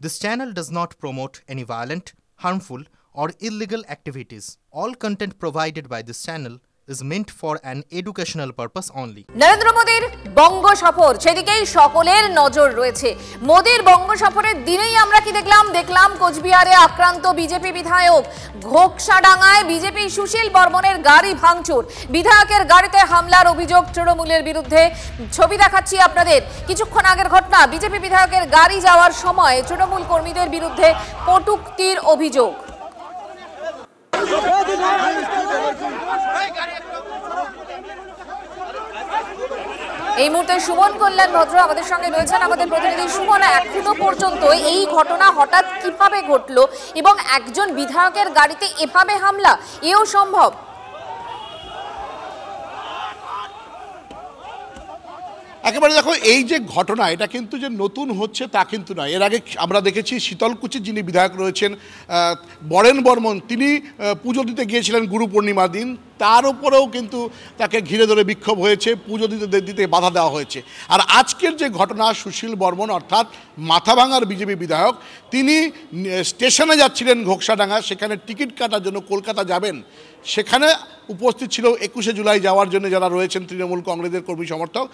This channel does not promote any violent, harmful, or illegal activities. All content provided by this channel is meant for an educational purpose only. Narendra মোদীর বঙ্গ সফর সেদিকেই সকলের নজর রয়েছে। মোদীর বঙ্গ সফরের দিনেই আমরা কি দেখলাম কোচবিহারে আক্রান্ত বিজেপি বিধায়ক, ঘোকসাডাঙ্গায় বিজেপি সুশীল বর্মনের গাড়ি ভাঙচুর, বিধায়কের গাড়িতে হামলার অভিযোগ তৃণমূলের বিরুদ্ধে। ছবি দেখাচ্ছি আপনাদের। কিছুক্ষণ আগের ঘটনা, বিজেপি বিধায়কের গাড়ি যাওয়ার সময় তৃণমূল কর্মীদের বিরুদ্ধে কটূক্তির অভিযোগ। এই মুহূর্তে সুমন কল্যাণ ভদ্র আমাদের সঙ্গে রয়েছেন, আমাদের প্রতিনিধি। সুমন, এখনো পর্যন্ত এই ঘটনা হঠাৎ কিভাবে ঘটলো এবং একজন বিধায়কের গাড়িতে এভাবে হামলা এও সম্ভব? একেবারে দেখো, এই যে ঘটনা এটা কিন্তু যে নতুন হচ্ছে তা কিন্তু নয়। এর আগে আমরা দেখেছি শীতলকুচির যিনি বিধায়ক রয়েছেন বরেন বর্মন, তিনি পুজো দিতে গিয়েছিলেন গুরু পূর্ণিমার দিন, তার উপরেও কিন্তু তাকে ঘিরে ধরে বিক্ষোভ হয়েছে, পুজো দিতে বাধা দেওয়া হয়েছে। আর আজকের যে ঘটনা, সুশীল বর্মন অর্থাৎ মাথাভাঙার বিজেপি বিধায়ক, তিনি স্টেশনে যাচ্ছিলেন ঘোকসাডাঙ্গা, সেখানে টিকিট কাটার জন্য কলকাতা যাবেন। সেখানে উপস্থিত ছিল 21শে জুলাই যাওয়ার জন্য যারা রয়েছেন তৃণমূল কংগ্রেসের কর্মী সমর্থক,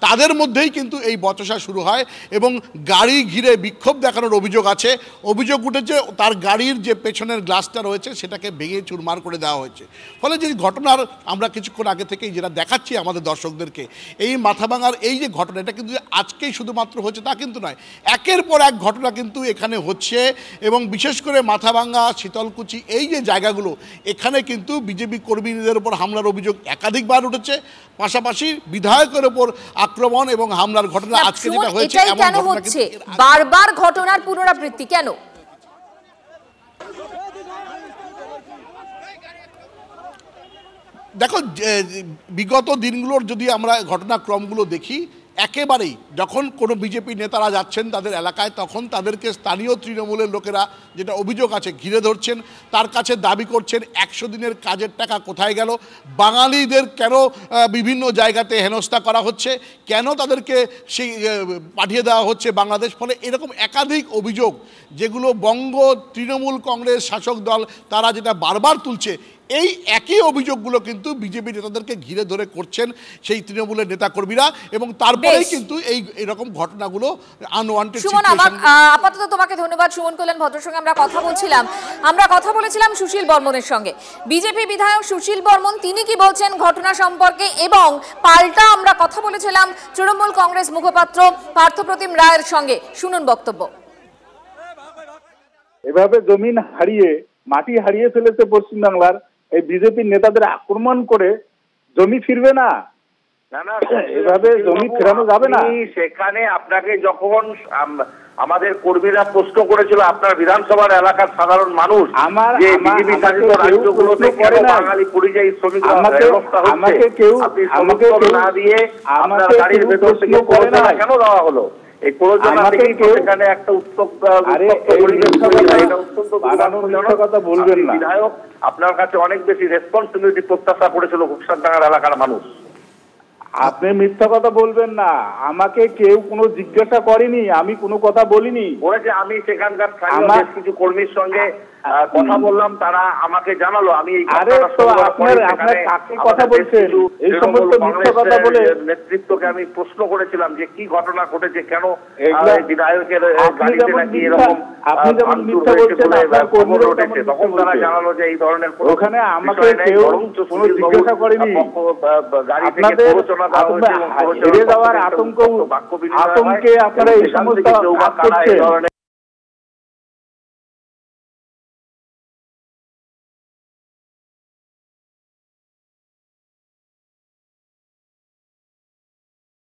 তাদের মধ্যেই কিন্তু এই বচসা শুরু হয় এবং গাড়ি ঘিরে বিক্ষোভ দেখানোর অভিযোগ আছে। অভিযোগ উঠেছে তার গাড়ির যে পেছনের গ্লাসটা রয়েছে সেটাকে ভেঙে চুরমার করে দেওয়া হয়েছে। ফলে যে ঘটনার আমরা কিছুক্ষণ আগে থেকেই যেটা দেখাচ্ছি আমাদের দর্শকদেরকে, এই মাথাভাঙার এই যে ঘটনা, এটা কিন্তু আজকেই শুধুমাত্র হচ্ছে তা কিন্তু নয়, একের পর এক ঘটনা কিন্তু এখানে হচ্ছে। এবং বিশেষ করে মাথাভাঙা, শীতলকুচি এই যে জায়গাগুলো, এখানে কিন্তু বিজেপি কর্মীদের উপর হামলার অভিযোগ একাধিকবার উঠেছে। পাশাপাশি বিধায়কের উপর আক্রমণ এবং হামলার ঘটনা আজকে যেটা হয়েছে, কেন হচ্ছে বারবার ঘটনার পুনরাবৃত্তি কেন? দেখো, বিগত দিনগুলোর যদি আমরা ঘটনাক্রমগুলো দেখি, একেবারেই যখন কোনো বিজেপি নেতারা যাচ্ছেন তাদের এলাকায়, তখন তাদেরকে স্থানীয় তৃণমূলের লোকেরা, যেটা অভিযোগ আছে, ঘিরে ধরছেন, তার কাছে দাবি করছেন 100 দিনের কাজের টাকা কোথায় গেল, বাঙালিদের কেন বিভিন্ন জায়গাতে হেনস্থা করা হচ্ছে, কেন তাদেরকে সেই পাঠিয়ে দেওয়া হচ্ছে বাংলাদেশ। ফলে এরকম একাধিক অভিযোগ যেগুলো বঙ্গ তৃণমূল কংগ্রেস শাসক দল তারা যেটা বারবার তুলছে, এই একই অভিযোগগুলো কিন্তু বিজেপি নেতাদেরকে ঘিরে ধরে করছেন সেই তৃণমূলের নেতাকর্মীরা, এবং তারপরেই কিন্তু এইরকম ঘটনাগুলো আনওয়ান্টেড। সুমন, আপাতত তোমাকে ধন্যবাদ। সুমন কল্যাণ ভদ্রের সঙ্গে আমরা কথা বলেছিলাম সুশীল বর্মনের সঙ্গে। বিজেপি বিধায়ক সুশীল বর্মন তিনি কি বলছেন ঘটনা সম্পর্কে, এবং পাল্টা আমরা কথা বলেছিলাম তৃণমূল কংগ্রেস মুখপাত্র পার্থপ্রতিম রায়ের সঙ্গে। শুনুন বক্তব্য। এভাবে জমিন হারিয়ে, মাটি হারিয়ে ফেলেছে পশ্চিমবাংলার, এই বিজেপি নেতাদের আক্রমণ করে জমি ফিরবে না। না, এভাবে জমি ফেরানো যাবে না। সেখানে আপনাকে যখন আমাদের কর্মীরা প্রশ্ন করেছিল, আপনার বিধানসভার এলাকার সাধারণ মানুষ যে বিজেপি শাসিত রাজ্যগুলোতে কেন বাঙালি পরিযায়ী শ্রমিকরা আমাকে কেউ না দিয়ে আপনার গাড়ির ভেতর থেকে কেন দেওয়া হলো? এই প্রয়োজনা থেকেই সেখানে একটা কথা বলবেন না। বিধায়ক আপনার কাছে অনেক বেশি রেসপন্সিবিলিটি প্রত্যাশা করেছিল ঘোকসাডাঙ্গার এলাকার মানুষ। আপনি মিথ্যা কথা বলবেন না। আমাকে কেউ কোনো জিজ্ঞাসা করেনি, আমি কোনো কথা বলিনি। বলেছে আমি সেখানকার বেশ কিছু কর্মীর সঙ্গে কথা বললাম, তারা আমাকে জানালো। আমি কথা বলছেন এই সমস্ত মিথ্যা কথা বলে নেতৃত্বকে আমি প্রশ্ন করেছিলাম যে কি ঘটনা ঘটেছে, কেন বিধায়কের গাড়িতে নাকি এরকম আপনি যেমন মিথ্যা বলছেন, তখন তারা জানালো যে এই ধরনের ওখানে আমাকে কেউ কোনো জিজ্ঞাসা করেনি। গাড়ি থেকে প্ররোচনা দেওয়া হয়েছে, হেরে যাওয়ার আতঙ্কে আপনারা এই সমস্ত